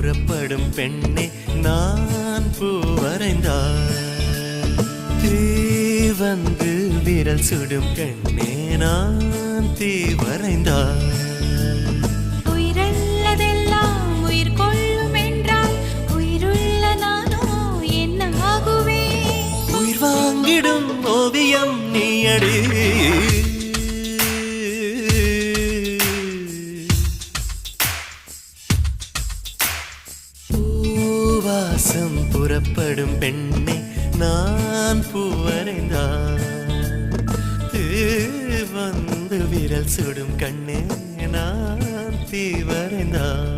புறப்படும் பெண்ணே நான் பூ வரைந்தார். தீ வந்து விரல் சுடும் கண்ணே நான் தீ வரைந்தார். உயிரல்லதெல்லாம் உயிர் கொள்ளும் என்றால் உயிருள்ள நானோ என்ன ஆகுவேன்? உயிர் வாங்கிடும் ஓவியம் நீயடி. பூவாசம் புறப்படும் பெண்ணே நான் பூ வரைந்தார். வந்து விரல் சுடும் கண்ணே நான் தீ வரைந்தார்.